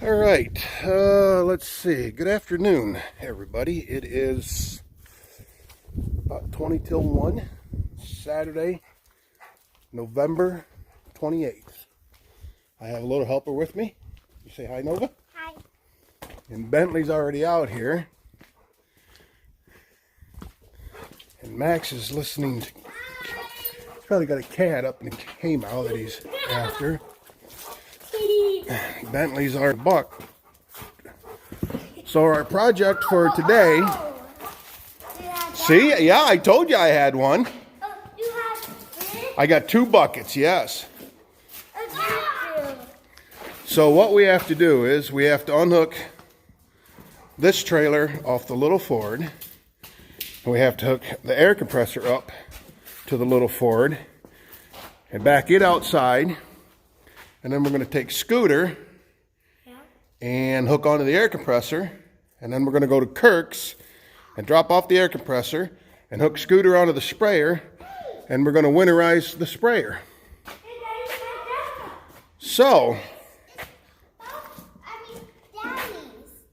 All right, let's see. Good afternoon, everybody. It is about 20 till 1, Saturday, November 28th. I have a little helper with me. You say hi, Nova? Hi. And Bentley's already out here. And Max is listening to... He's probably got a cat up in the hay-mow that he's after. Bentley's our buck. So our project for today... See? Yeah, I told you I had one. Oh, you have this? I got 2 buckets, yes. Oh, So what we have to do is we have to unhook this trailer off the little Ford. And we have to hook the air compressor up to the little Ford and back it outside. And then we're going to take Scooter and hook onto the air compressor. And then we're going to go to Kirk's and drop off the air compressor and hook Scooter onto the sprayer. And we're going to winterize the sprayer. So,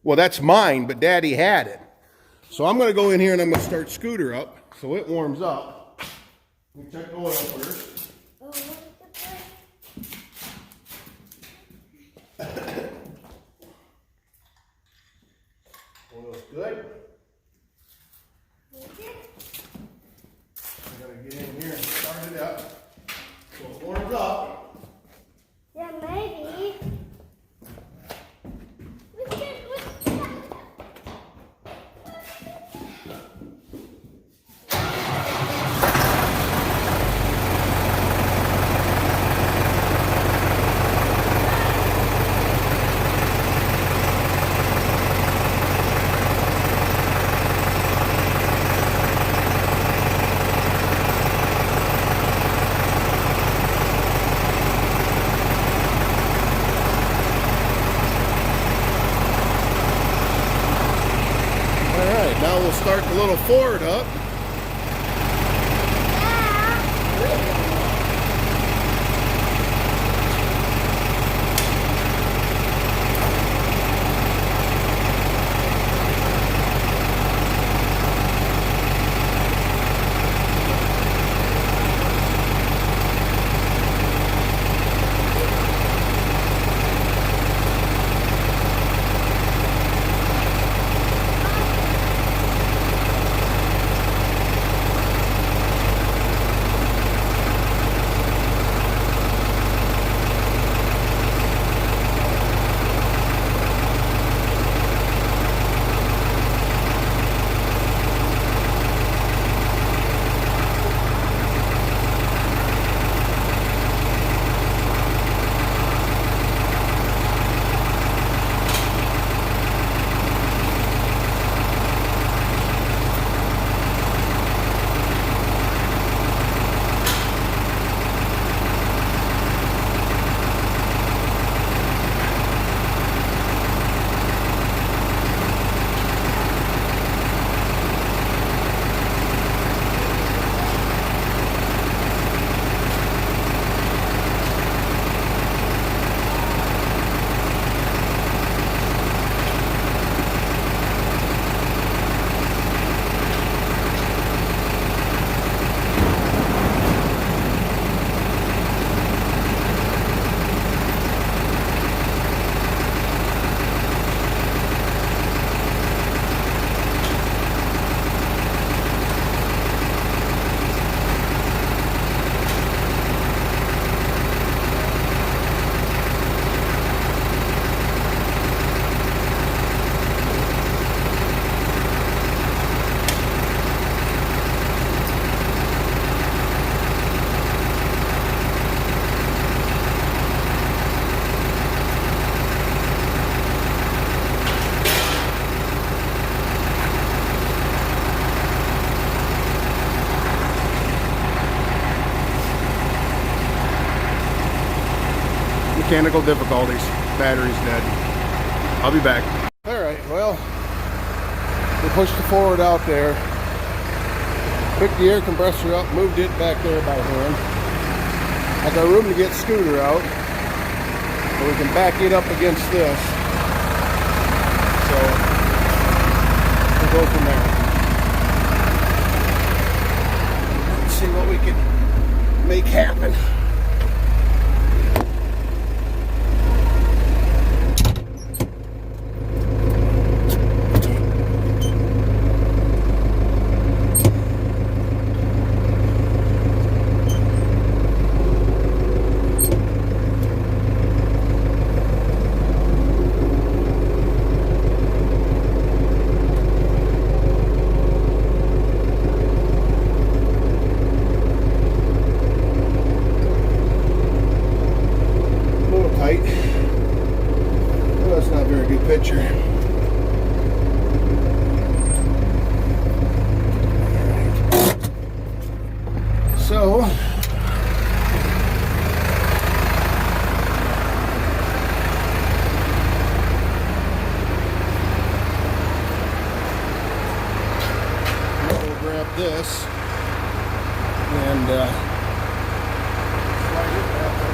well, that's mine, but Daddy had it. So I'm going to go in here and I'm going to start Scooter up so it warms up. Let me check the oil first. Oil's good. I gotta get in here and start it up so it warms up. yeah, maybe. Now we'll start the little Ford up. Mechanical difficulties. Battery's dead. I'll be back. Alright, well, we pushed the Ford out there, picked the air compressor up, moved it back there by hand. I got room to get Scooter out, so we can back it up against this. So we'll go from there. Let's see what we can make happen. Well, that's not a very good picture. So we'll grab this and slide it back up.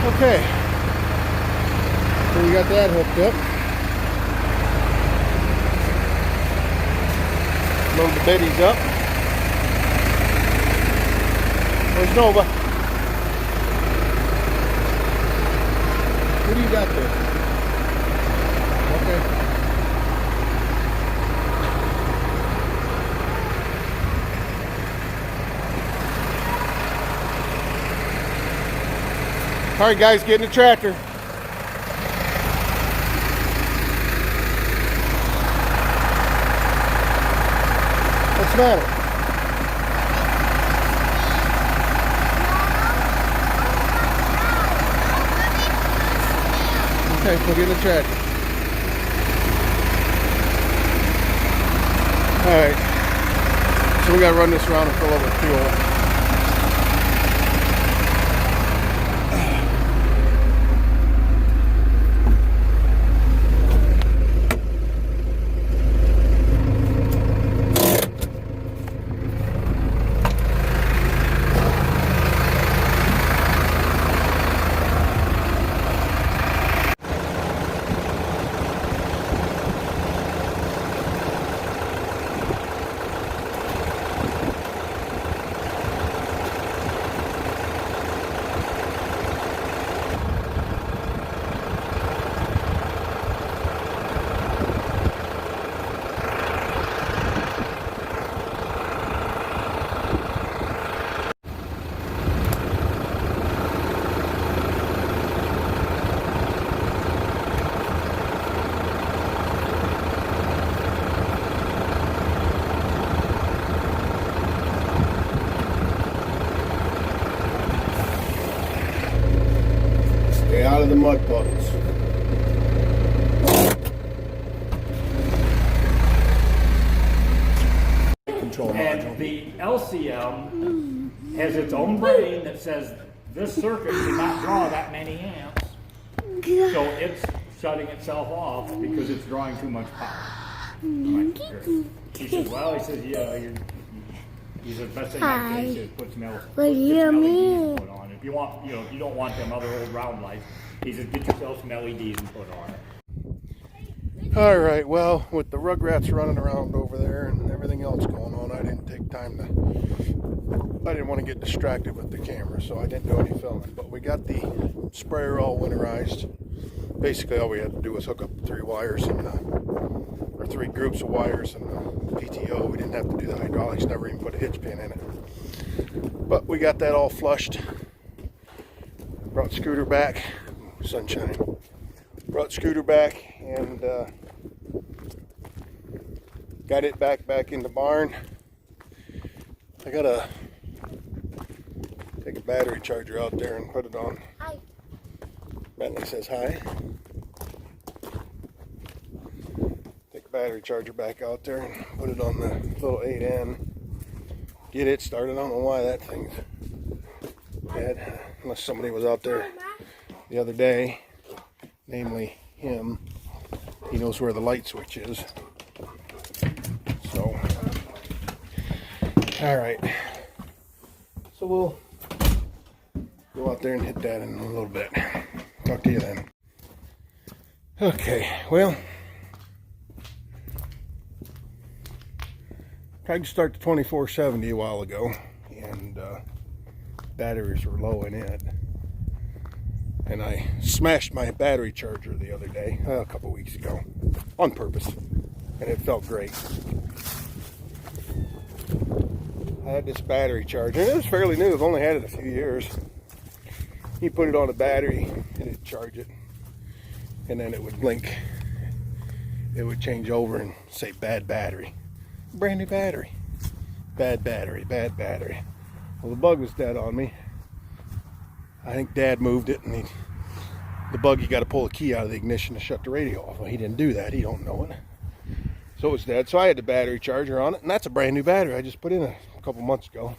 Okay, so we got that hooked up. Load the biddies up. Where's Nova? What do you got there? Okay. All right, guys, get in the tractor. What's the matter? Okay, we'll get in the tractor. All right, so we gotta run this around and fill up with fuel. Stay out of the mud puddles. Control module. And the LCM has its own brain that says this circuit cannot draw that many amps, so it's shutting itself off because it's drawing too much power. I'm like, "Here." He says, well, he says, yeah, he says, best thing I can do is put some LEDs put on. If you want, if you don't want them other old round lights, he says, get yourself some LEDs and put on it. All right, well, with the rugrats running around over there and everything else going on, I didn't take time to, I didn't want to get distracted with the camera, so I didn't do any filming. But we got the sprayer all winterized. Basically, all we had to do was hook up 3 wires and or 3 groups of wires and the PTO. We didn't have to do the hydraulics, never even put a hitch pin in it. But we got that all flushed. Brought Scooter back. Sunshine. Brought Scooter back and got it back in the barn. I gotta take a battery charger out there and put it on. Hi. Bentley says hi. Take the battery charger back out there and put it on the little 8N. Get it started. I don't know why that thing's dead. Unless somebody was out there the other day, namely him. He knows where the light switch is. So, all right. So we'll go out there and hit that in a little bit. Talk to you then. Okay, well, tried to start the 2470 a while ago, and batteries were low in it. And I smashed my battery charger the other day, a couple weeks ago, on purpose, and it felt great. I had this battery charger, and it was fairly new. I've only had it a few years. You put it on a battery, and it'd charge it, and then it would blink. It would change over and say bad battery. Brand new battery. Bad battery, bad battery. Well, the bug was dead on me. I think Dad moved it, and the bug, you got to pull the key out of the ignition to shut the radio off. Well, he didn't do that. He don't know it. So it was dead. So I had the battery charger on it, and that's a brand new battery I just put in a couple months ago.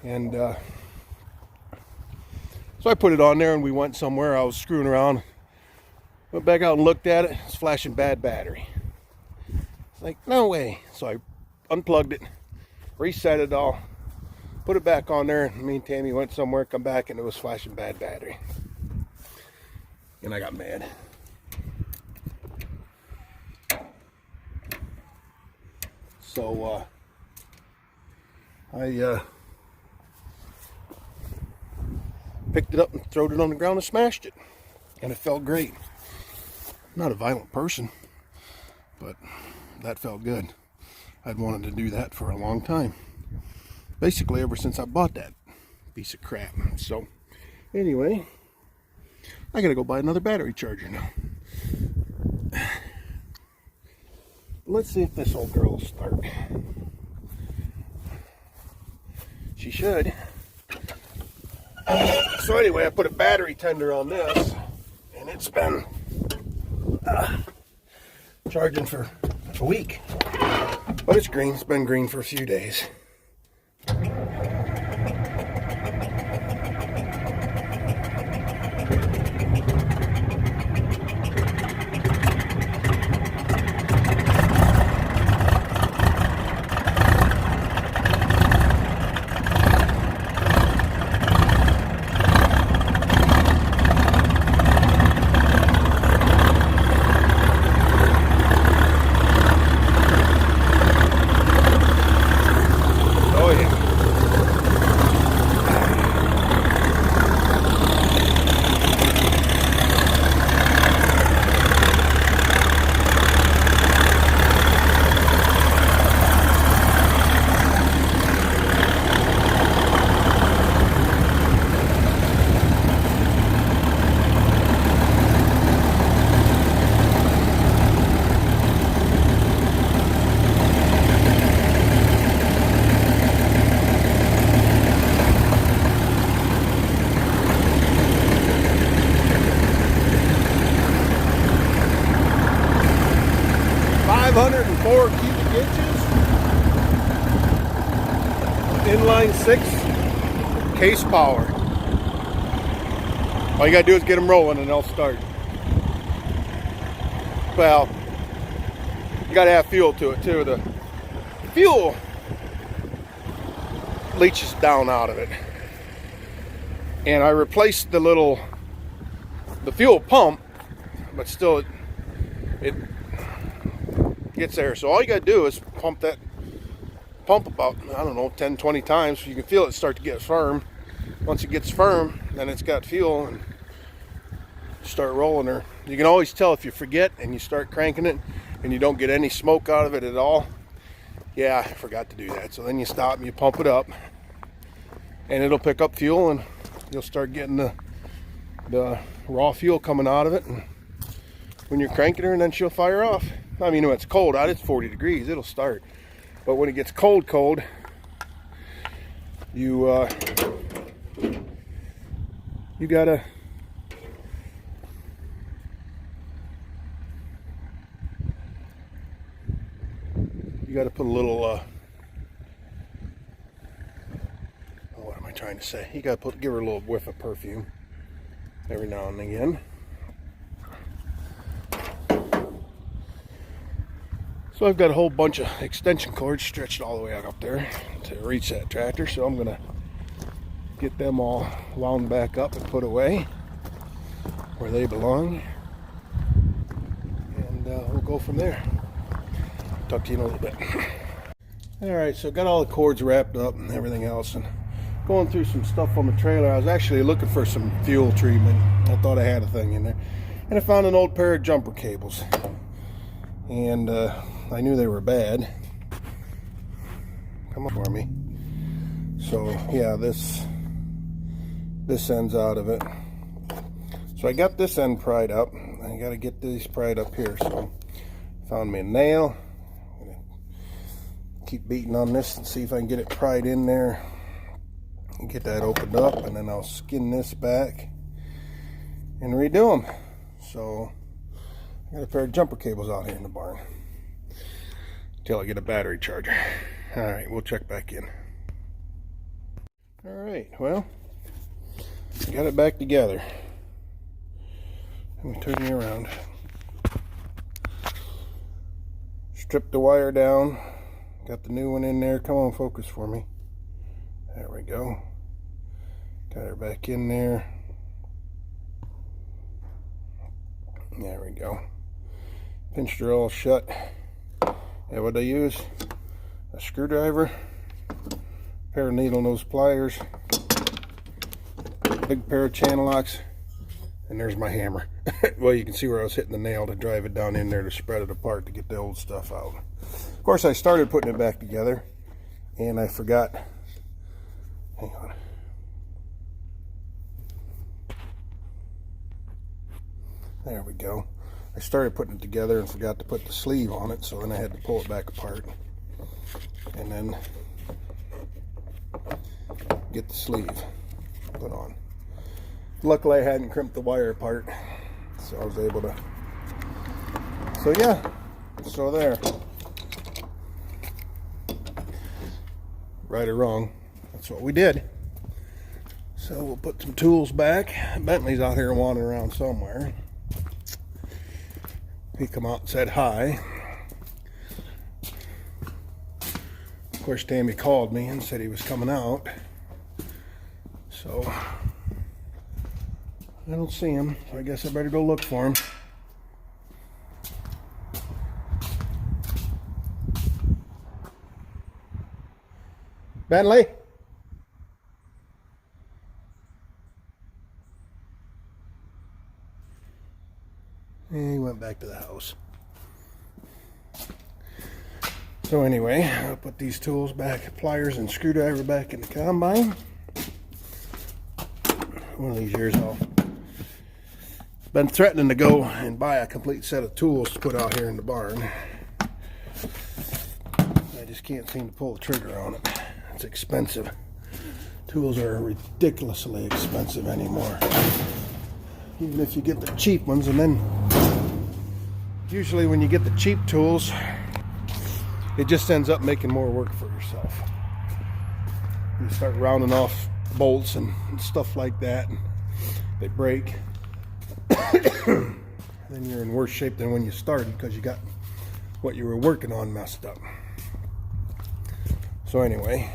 And so I put it on there, and we went somewhere. I was screwing around. Went back out and looked at it. It's flashing bad battery. It's like, no way. So I unplugged it, reset it all, put it back on there, and me and Tammy went somewhere, come back, and it was flashing bad battery. And I got mad. So I picked it up and threw it on the ground and smashed it. And it felt great. I'm not a violent person, but that felt good. I'd wanted to do that for a long time. Basically ever since I bought that piece of crap. So anyway, I gotta go buy another battery charger now. Let's see if this old girl will start. She should. So anyway, I put a battery tender on this, and it's been charging for a week. But it's green. It's been green for a few days. Inline 6 case power. All you gotta do is get them rolling and they'll start. Well, you gotta have fuel to it too. The fuel leaches down out of it. And I replaced the fuel pump, but still it gets there. So all you gotta do is pump about, I don't know, 10-20 times so you can feel it start to get firm. Once it gets firm, then it's got fuel and start rolling her. You can always tell if you forget and you start cranking it and you don't get any smoke out of it at all. Yeah, I forgot to do that. So then you stop and you pump it up. and it'll pick up fuel, and you'll start getting the raw fuel coming out of it. And when you're cranking her, and then she'll fire off. I mean, when it's cold out, it's 40 degrees, it'll start. But when it gets cold, you gotta put a little what am I trying to say? You gotta give her a little whiff of perfume every now and again. So I've got a whole bunch of extension cords stretched all the way out up there to reach that tractor, so I'm gonna get them all wound back up and put away where they belong, and we'll go from there. Talk to you in a little bit. Alright, so got all the cords wrapped up and everything else, and going through some stuff on the trailer. I was actually looking for some fuel treatment. I thought I had a thing in there, and I found an old pair of jumper cables, and I knew they were bad. Come on for me. So yeah, this end's out of it. So I got this end pried up. I got to get these pried up here. So found me a nail. I'm gonna keep beating on this and see if I can get it pried in there and get that opened up, and then I'll skin this back and redo them. So I got a pair of jumper cables out here in the barn till I get a battery charger. All right, we'll check back in. All right, well, got it back together. Let me turn you around. Stripped the wire down. Got the new one in there. Come on, focus for me. There we go. Got her back in there. There we go. Pinched her all shut. And what I use? A screwdriver, pair of needle nose pliers, big pair of channel locks, and there's my hammer. Well, you can see where I was hitting the nail to drive it down in there to spread it apart to get the old stuff out. Of course, I started putting it back together, and I forgot. Hang on. There we go. I started putting it together and forgot to put the sleeve on it, so then I had to pull it back apart and then get the sleeve put on. Luckily I hadn't crimped the wire apart, so I was able to. So yeah, so there. Right or wrong, that's what we did. So we'll put some tools back. Bentley's out here wandering around somewhere. He come out and said hi. Of course, Tammy called me and said he was coming out. So I don't see him, so I guess I better go look for him. Bentley? And he went back to the house. So anyway, I'll put these tools back, pliers and screwdriver back in the combine. One of these years I'll been threatening to go and buy a complete set of tools to put out here in the barn. I just can't seem to pull the trigger on it. It's expensive. Tools are ridiculously expensive anymore. Even if you get the cheap ones, and then usually when you get the cheap tools, it just ends up making more work for yourself. You start rounding off bolts and stuff like that, and they break. Then you're in worse shape than when you started because you got what you were working on messed up. So anyway,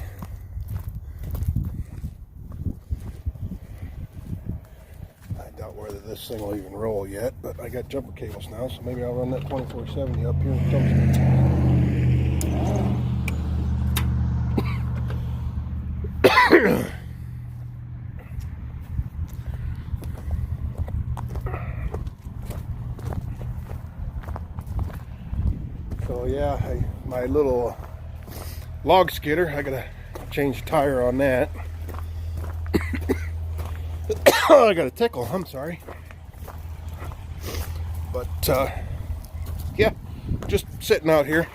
I doubt whether this thing will even roll yet, but I got jumper cables now, so maybe I'll run that 2470 up here and dump. So yeah, my little log skidder, I gotta change the tire on that. I got a tickle, I'm sorry. But yeah, just sitting out here.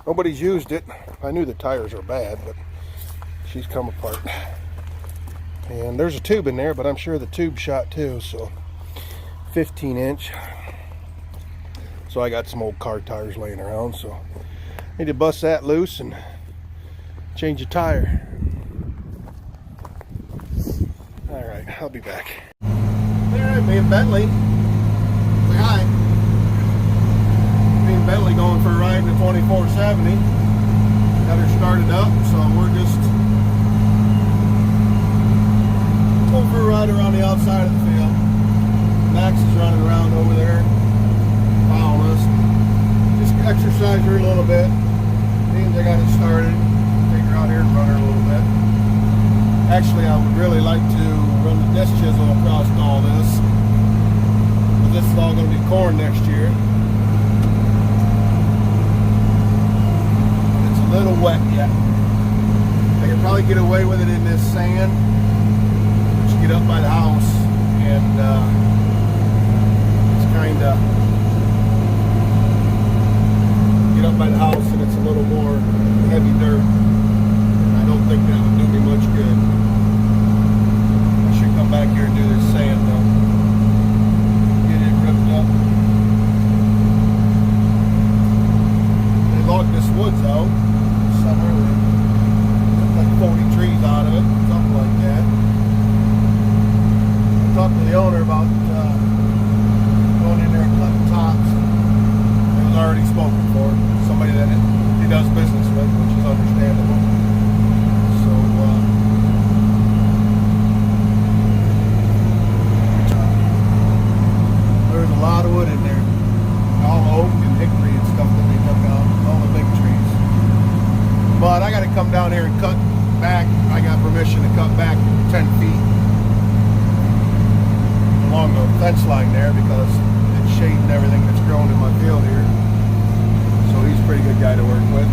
Nobody's used it. I knew the tires were bad, but she's come apart. And there's a tube in there, but I'm sure the tube shot too, so 15-inch. So I got some old car tires laying around, so I need to bust that loose and change the tire. Alright, I'll be back. Alright, me and Bentley. Say hi. Me and Bentley going for a ride in the 2470. Got her started up, so we're just going for a ride around the outside of the field. Max is running around over there, following us. Just exercise her a little bit. Means I got it started. Take her out here and run her a little bit. Actually, I would really like to run the disc chisel across all this. But this is all going to be corn next year. It's a little wet yet. I could probably get away with it in this sand. Just get up by the house and it's kind of get up by the house and it's a little more heavy dirt. I don't think that would do me much good. I should come back here and do this sand though. Get it ripped up. They logged this woods out summer. They took like 40 trees out of it, something like that. I talked to the owner about going in there and cutting tops. It was already spoken for. Somebody that he does business with, which is understandable. So, there's a lot of wood in there. All oak and hickory and stuff that they took out. All the big trees. But I got to come down here and cut back. I got permission to cut back 10 feet along the fence line there because it's shading everything that's growing in my field here. So he's a pretty good guy to work with.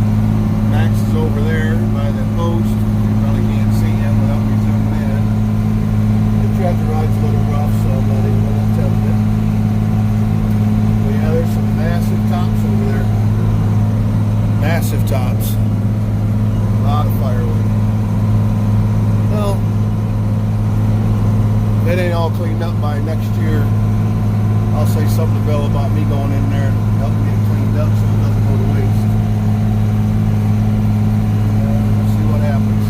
Max is over there by the post. You probably can't see him without me zooming in. The tractor ride's a little rough, so I'm not even going to attempt it. But yeah, there's some massive tops over there. Massive tops. A lot of firewood. Well, if it ain't all cleaned up by next year, I'll say something to Bill about me going in there and helping get it cleaned up so it doesn't go to waste. We'll see what happens.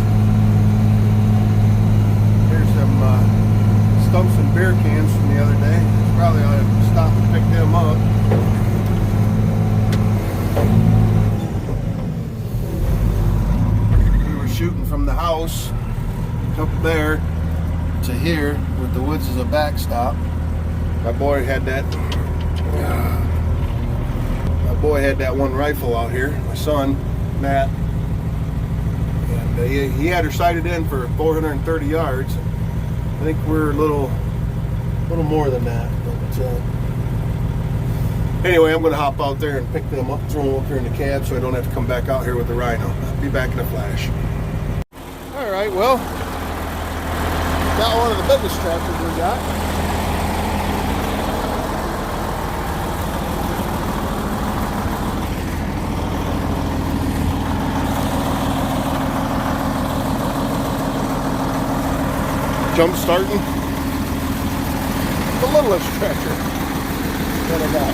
Here's some stumps and beer cans from the other day. Probably ought to stop and pick them up. We were shooting from the house up there to here with the woods as a backstop. My boy had that one rifle out here, my son, Matt. And he had her sighted in for 430 yards. I think we're a little more than that. But anyway, I'm going to hop out there and pick them up, throw them up here in the cab so I don't have to come back out here with the rhino. I'll be back in a flash. Alright, well, got one of the biggest tractors we got. Jump starting the littlest tractor that I got.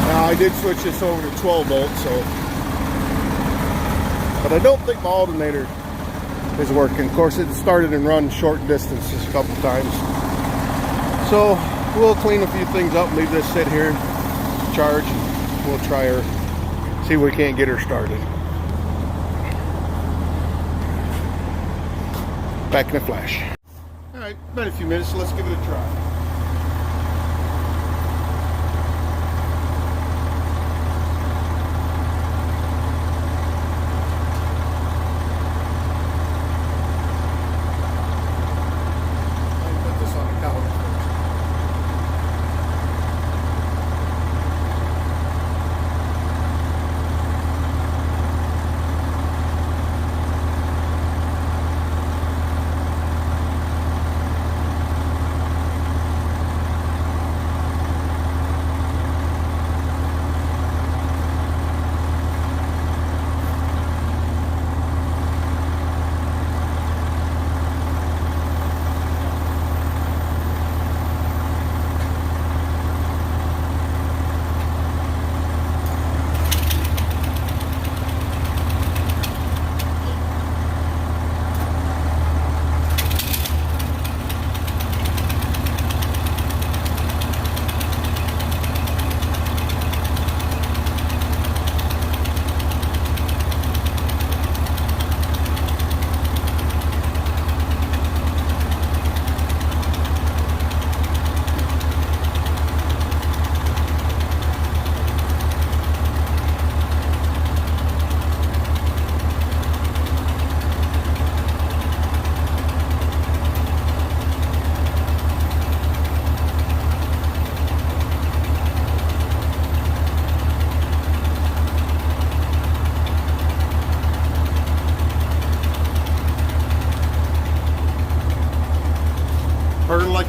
Now I did switch this over to 12 volts, so, but I don't think my alternator is working. Of course, it started and run short distances a couple times. So we'll clean a few things up and leave this sit here, charge, and we'll try her, see if we can't get her started. Back in a flash. All right, about a few minutes, so let's give it a try.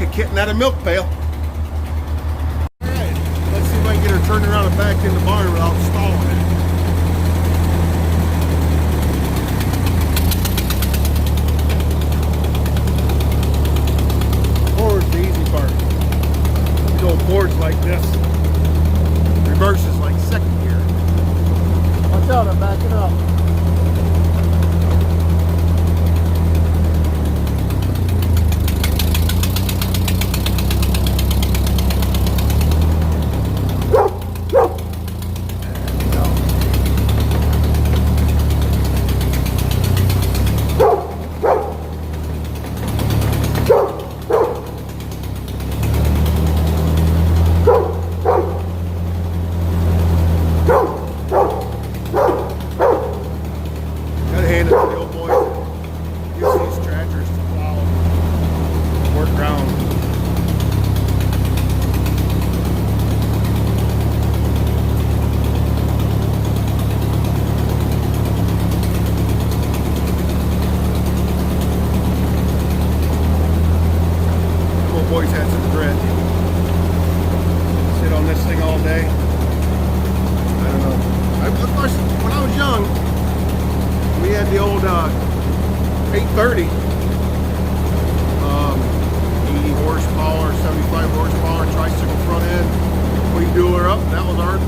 like a kitten at a milk pail. Alright, let's see if I can get her turned around and back in the barn without stalling it. Forward's the easy part. These old Fords like this. Reverse is like second gear. Watch out, I'm backing up. Gotta hand it to the old boys. Use these tractors to plow, work ground. The old boys had some grit. Sit on this thing all day. I don't know. Of course, when I was young, we had the old 830, 80 horsepower, 75 horsepower tricycle front end. We dual her up. That was our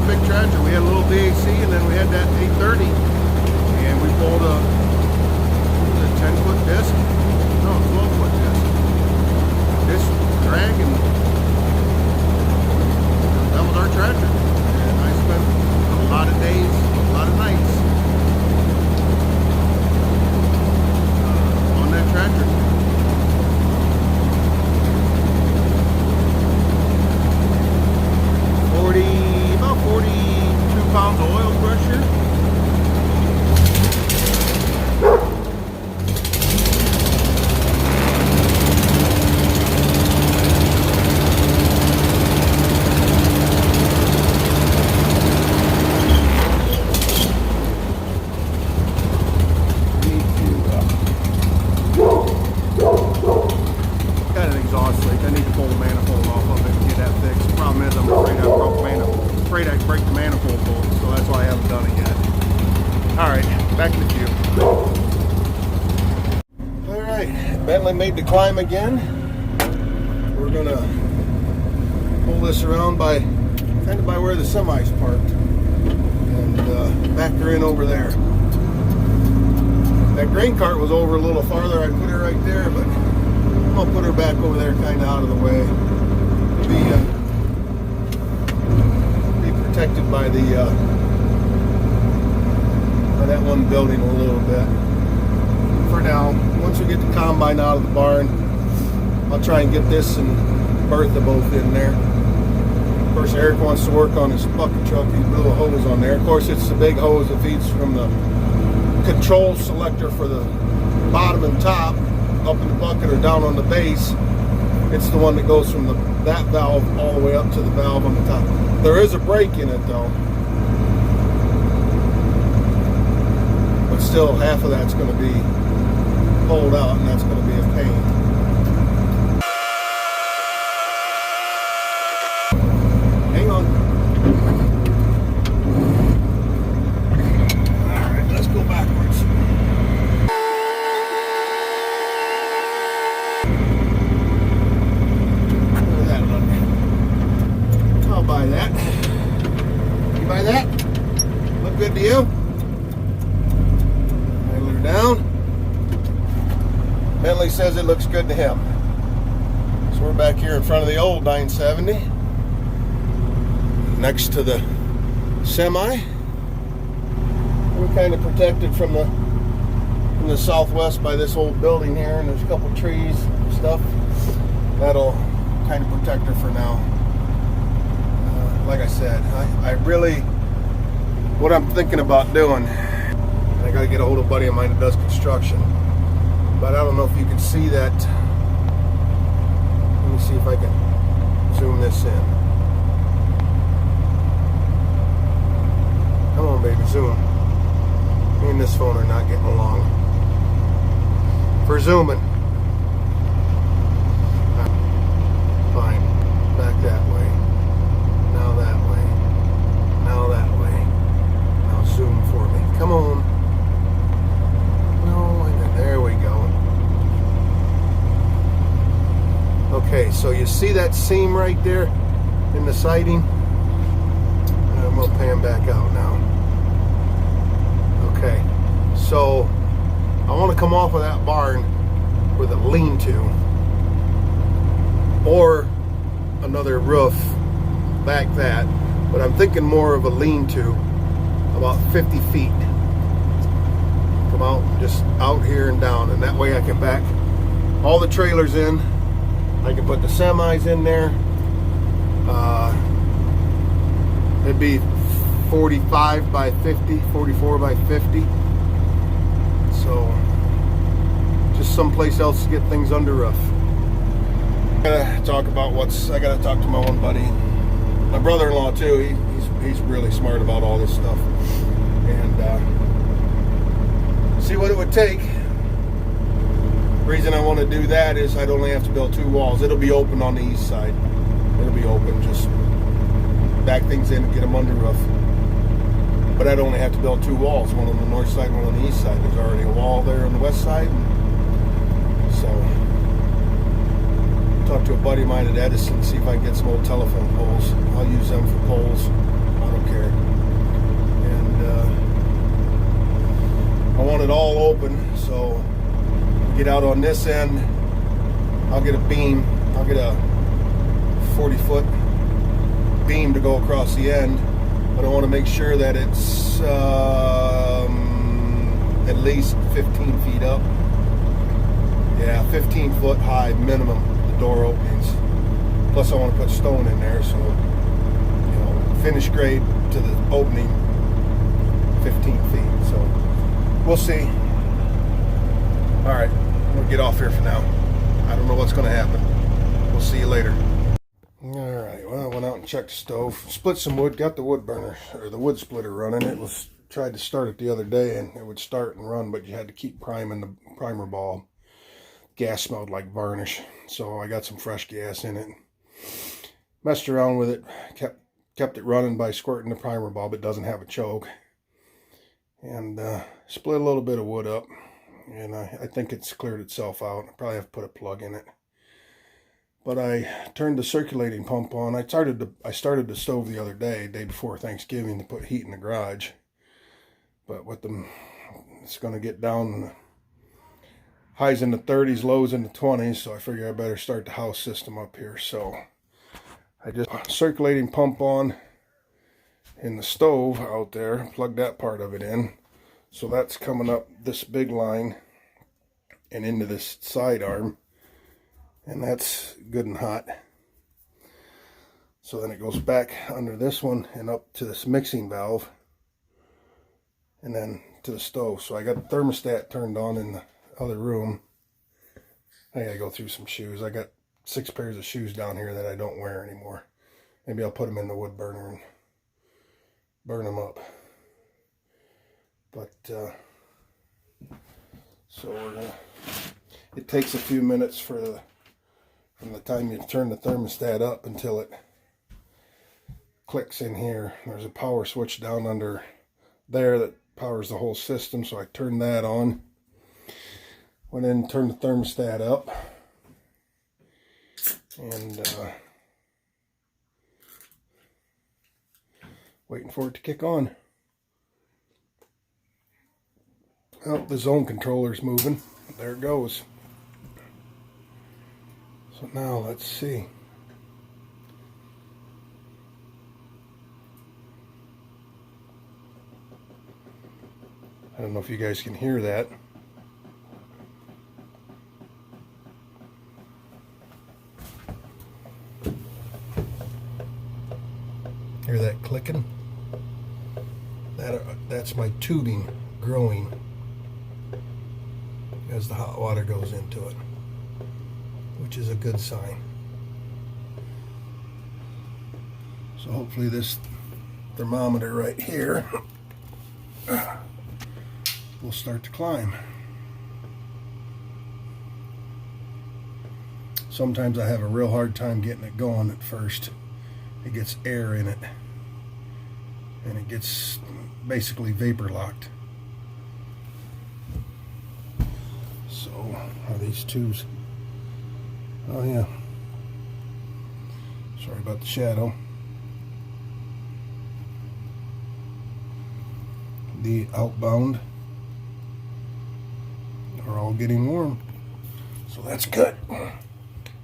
big tractor. We had a little DAC, and then we had that 830, and we pulled a 10-foot disc, no, 12-foot disc. This drag, and that was our tractor. And I spent a lot of days, a lot of nights on that tractor. About 42 pounds of oil pressure. Got an exhaust leak. I need to pull the manifold off of it and get that fixed. The problem is I'm afraid I'd break the manifold bolt, so that's why I haven't done it yet. Alright, back to the queue. Alright, Bentley made the climb again. We're gonna pull this around by kind of by where the semi's parked and back her in over there. That grain cart was over a little farther. I'd put her right there, but I'll put her back over there kind of out of the way. Be protected by the by that one building a little bit. For now, once we get the combine out of the barn, I'll try and get this and Bertha both in there. Of course, Eric wants to work on his bucket truck. He blew a hose on there. Of course, it's the big hose that feeds from the control selector for the bottom and top up in the bucket or down on the base. It's the one that goes from that valve all the way up to the valve on the top. There is a brake in it though, but still half of that's going to be pulled out, and that's going to be a pain. Hang on. All right, let's go backwards. I'll buy that. You buy that? Look good to you? Idle her down. Bentley says it looks good to him. So we're back here in front of the old 970, next to the semi. We're kind of protected from the southwest by this old building here, and there's a couple trees and stuff. That'll kind of protect her for now. Like I said, I really, what I'm thinking about doing, I got to get a hold of a buddy of mine that does construction, but I don't know if you can see that. Let me see if I can zoom this in. Come on, baby, zoom. Me and this phone are not getting along. For zooming. that way. Now that way. Now that way. Now zoom for me. Come on. No, there we go. Okay, so you see that seam right there in the siding? I'm going to pan back out now. Okay, so I want to come off of that barn with a lean-to or another roof back that, but I'm thinking more of a lean-to about 50 feet. Come out, just out here and down, and that way I can back all the trailers in. I can put the semis in there. It'd be 45 by 50, 44 by 50. So just someplace else to get things under roof. I gotta talk about I gotta talk to my one buddy, my brother-in-law too. He's really smart about all this stuff, and see what it would take. The reason I want to do that is I'd only have to build 2 walls. It'll be open on the east side. It'll be open, just back things in and get them under roof. But I'd only have to build 2 walls, one on the north side, one on the east side. There's already a wall there on the west side. So, talk to a buddy of mine at Edison, see if I can get some old telephone poles. I'll use them for poles. I don't care. And I want it all open, so get out on this end. I'll get a beam. I'll get a 40-foot beam to go across the end. But I want to make sure that it's at least 15 feet up. Yeah, 15 foot high minimum, the door openings. Plus I want to put stone in there, so, you know, finish grade to the opening 15 feet. So we'll see. All right, I'm going to get off here for now. I don't know what's going to happen. We'll see you later. Alright, well, I went out and checked the stove, split some wood, got the wood burner, or the wood splitter running. Tried to start it the other day, and it would start and run, but you had to keep priming the primer ball. Gas smelled like varnish, so I got some fresh gas in it. Messed around with it, kept it running by squirting the primer ball, but it doesn't have a choke. And split a little bit of wood up, and I think it's cleared itself out. I probably have to put a plug in it. But I turned the circulating pump on. I started the stove the other day before Thanksgiving, to put heat in the garage. But with them, it's going to get down highs in the 30s, lows in the 20s. So I figure I better start the house system up here. So I just put circulating pump on in the stove out there, plugged that part of it in. So that's coming up this big line and into this side arm. And that's good and hot. So then it goes back under this one and up to this mixing valve. And then to the stove. So I got the thermostat turned on in the other room. I gotta go through some shoes. I got 6 pairs of shoes down here that I don't wear anymore. Maybe I'll put them in the wood burner and burn them up. But, so we're gonna, it takes a few minutes from the time you turn the thermostat up until it clicks in here. There's a power switch down under there that powers the whole system, so I turned that on. Went in and turned the thermostat up. And waiting for it to kick on. Oh, the zone controller's moving. There it goes. So now let's see. I don't know if you guys can hear that. Hear that clicking? That's my tubing growing as the hot water goes into it, which is a good sign. So hopefully this thermometer right here will start to climb. So sometimes I have a real hard time getting it going at first. It gets air in it, and it gets basically vapor locked. So are these tubes? Oh yeah. Sorry about the shadow. The outbound are all getting warm, so that's good.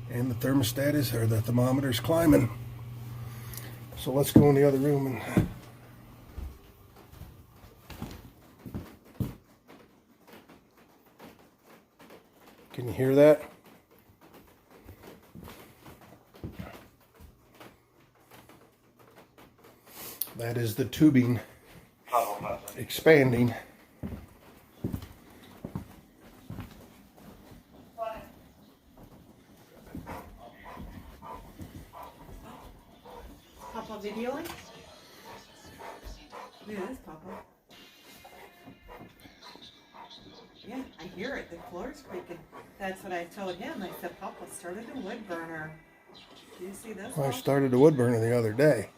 And the thermostat is, or the thermometer's climbing. So let's go in the other room and can you hear that? That is the tubing expanding. Papa videoing? Yeah, that's Papa. Yeah, I hear it. The floor's creaking. That's what I told him. I said, Papa started a wood burner. Do you see this? I started a wood burner the other day.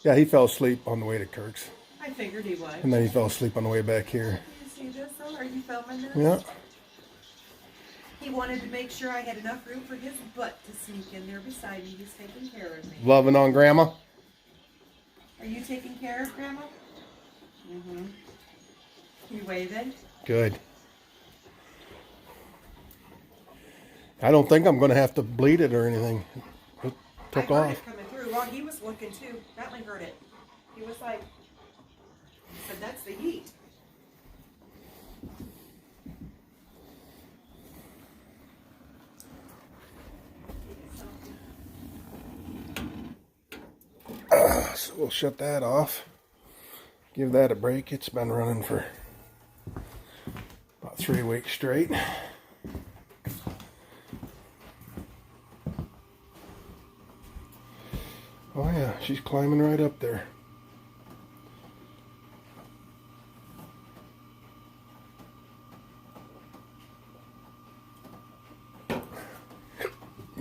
Yeah, he fell asleep on the way to Kirk's. I figured he would. And then he fell asleep on the way back here. Do you see this though? Are you filming this? Yeah. He wanted to make sure I had enough room for his butt to sneak in there beside me. He's taking care of me. Loving on Grandma? Are you taking care of Grandma? Mm-hmm. You waving? Good. I don't think I'm going to have to bleed it or anything. It took I heard off. it coming through. Well, he was looking too. Bentley heard it. He was like, he said, that's the heat. So we'll shut that off. Give that a break. It's been running for about 3 weeks straight. Oh yeah, she's climbing right up there.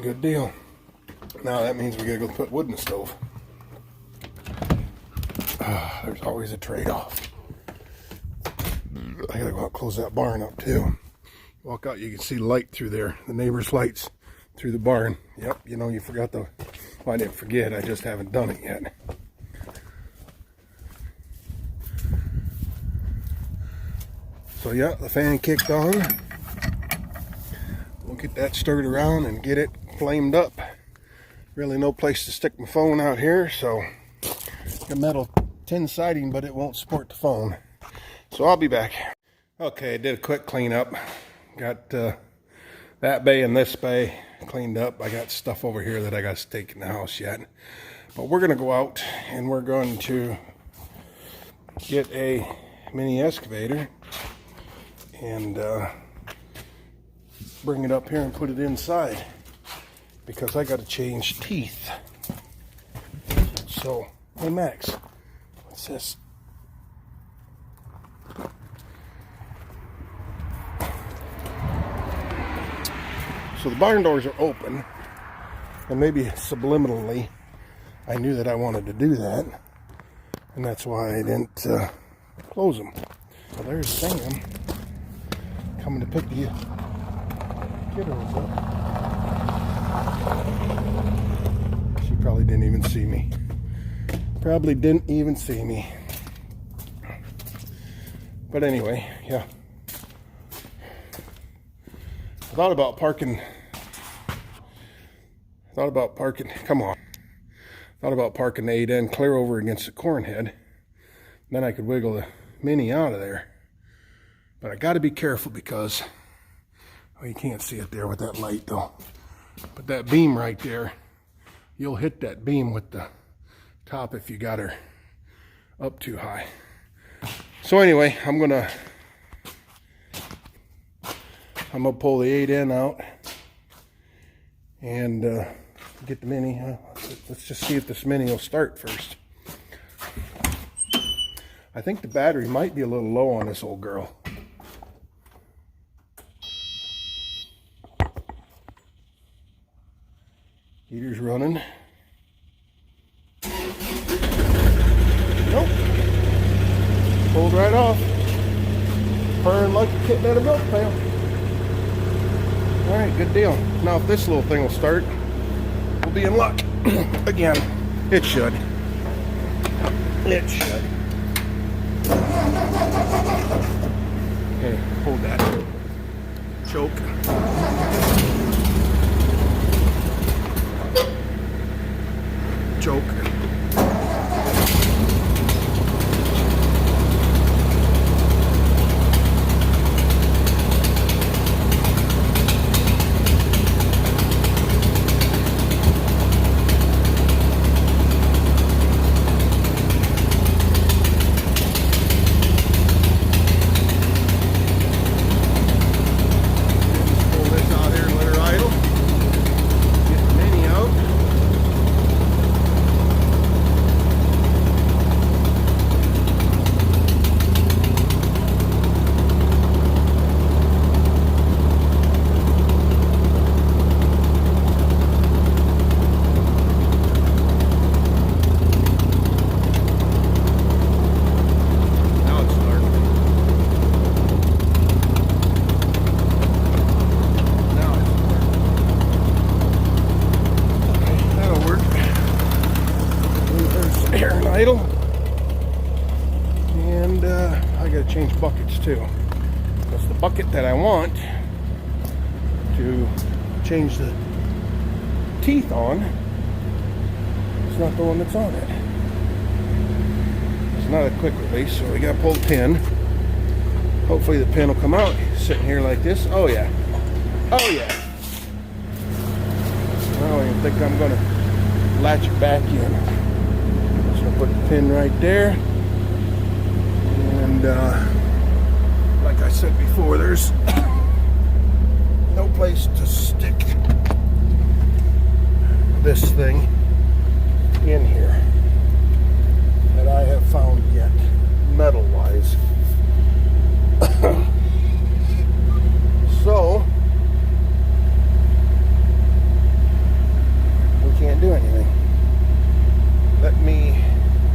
Good deal. Now that means we gotta go put wood in the stove. There's always a trade-off. I gotta go out and close that barn up too. Walk out, you can see light through there. The neighbor's lights through the barn. Yep, you know, you forgot the... Well, I didn't forget, I just haven't done it yet. So yeah, the fan kicked on. We'll get that stirred around and get it flamed up. Really no place to stick my phone out here, so a metal tin siding, but it won't support the phone. So I'll be back. Okay, did a quick cleanup. Got that bay and this bay cleaned up. I got stuff over here that I got to take in the house yet. But we're going to go out and we're going to get a mini excavator and bring it up here and put it inside because I got to change teeth. So, hey Max, what's this? So the barn doors are open, and maybe subliminally I knew that I wanted to do that, and that's why I didn't close them. So there's Sam coming to pick the kiddos up. She probably didn't even see me. Probably didn't even see me. But anyway, yeah. I thought about parking, come on. Thought about parking the 8N clear over against the corn head. Then I could wiggle the Mini out of there. But I got to be careful because, oh, you can't see it there with that light though. But that beam right there, you'll hit that beam with the top if you got her up too high. So anyway, I'm gonna pull the 8N out and get the Mini. Let's just see if this Mini will start first. I think the battery might be a little low on this old girl. Heater's running. Nope. Pulled right off. Purring like a kitten at a milk pail. Alright, good deal. Now if this little thing will start, we'll be in luck. Again, it should. It should. Okay, hold that. Choke. Choke. Idle. And I gotta change buckets too. That's the bucket that I want to change the teeth on. It's not the one that's on it. It's not a quick release, so we gotta pull the pin. Hopefully the pin will come out. Sitting here like this. Oh yeah. Oh yeah. I don't even think I'm gonna latch it back in. Put the pin right there, and like I said before, there's no place to stick this thing in here that I have found yet, metal wise. So we can't do anything.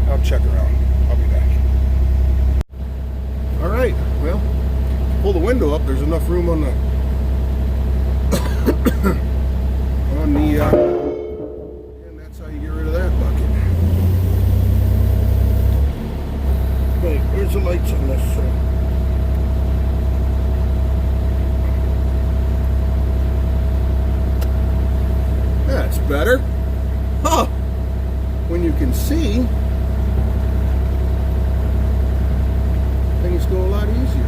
I'll check around. I'll be back. All right. Well, pull the window up. There's enough room on the and that's how you get rid of that bucket. Wait, where's the lights on this? That's better. Huh. When you can see, things go a lot easier.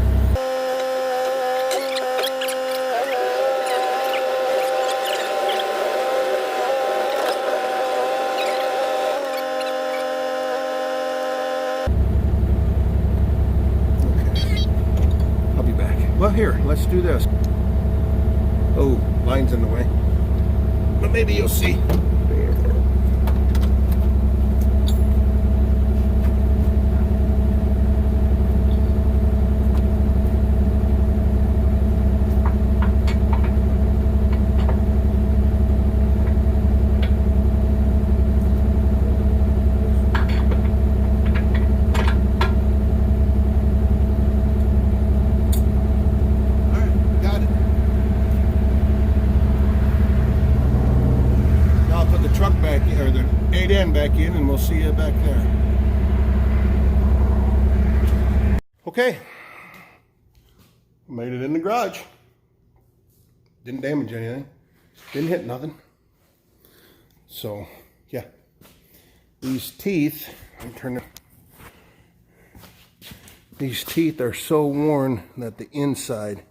Okay, I'll be back. Well, here, let's do this. Oh, line's in the way. But maybe you'll see. Back in, and we'll see you back there. Okay, made it in the garage. Didn't damage anything, didn't hit nothing. So yeah, these teeth, these teeth are so worn that the inside,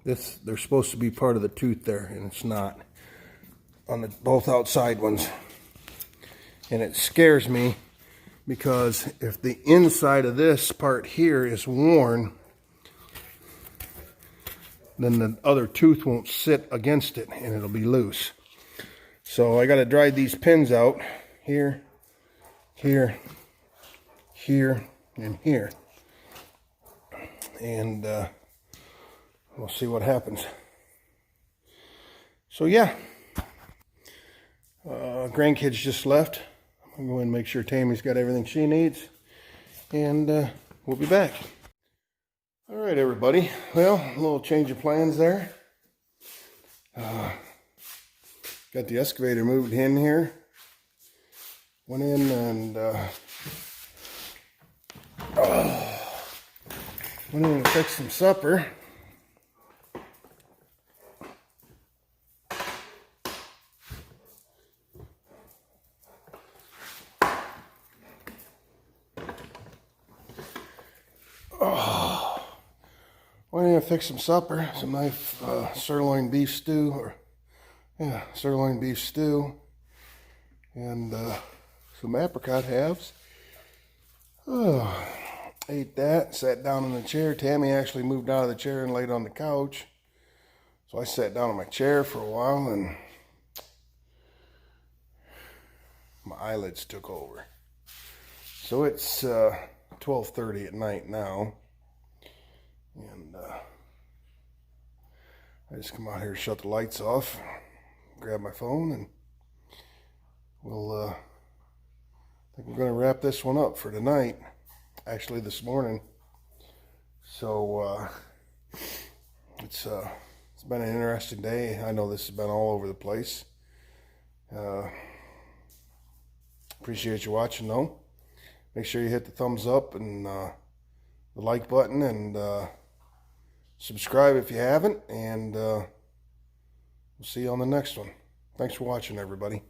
they're supposed to be part of the tooth there, and it's not on the both outside ones. And it scares me because if the inside of this part here is worn, then the other tooth won't sit against it and it'll be loose. So I got to dry these pins out here, here, here, and here. And we'll see what happens. So yeah, Grandkids just left. I'm going to go and make sure Tammy's got everything she needs. And we'll be back. All right, everybody. Well, a little change of plans there. Got the excavator moved in here. Went in and went in and fixed some supper. Went in and fixed some supper, some nice sirloin beef stew, sirloin beef stew, and some apricot halves. Ate that, sat down in the chair. Tammy actually moved out of the chair and laid on the couch. So I sat down in my chair for a while and my eyelids took over. So it's 12:30 at night now. And I just come out here to shut the lights off, grab my phone, and we'll, I think we're going to wrap this one up for tonight. Actually, this morning. So, it's been an interesting day. I know this has been all over the place. Appreciate you watching, though. Make sure you hit the thumbs up and the like button, and subscribe if you haven't, and we'll see you on the next one. Thanks for watching, everybody.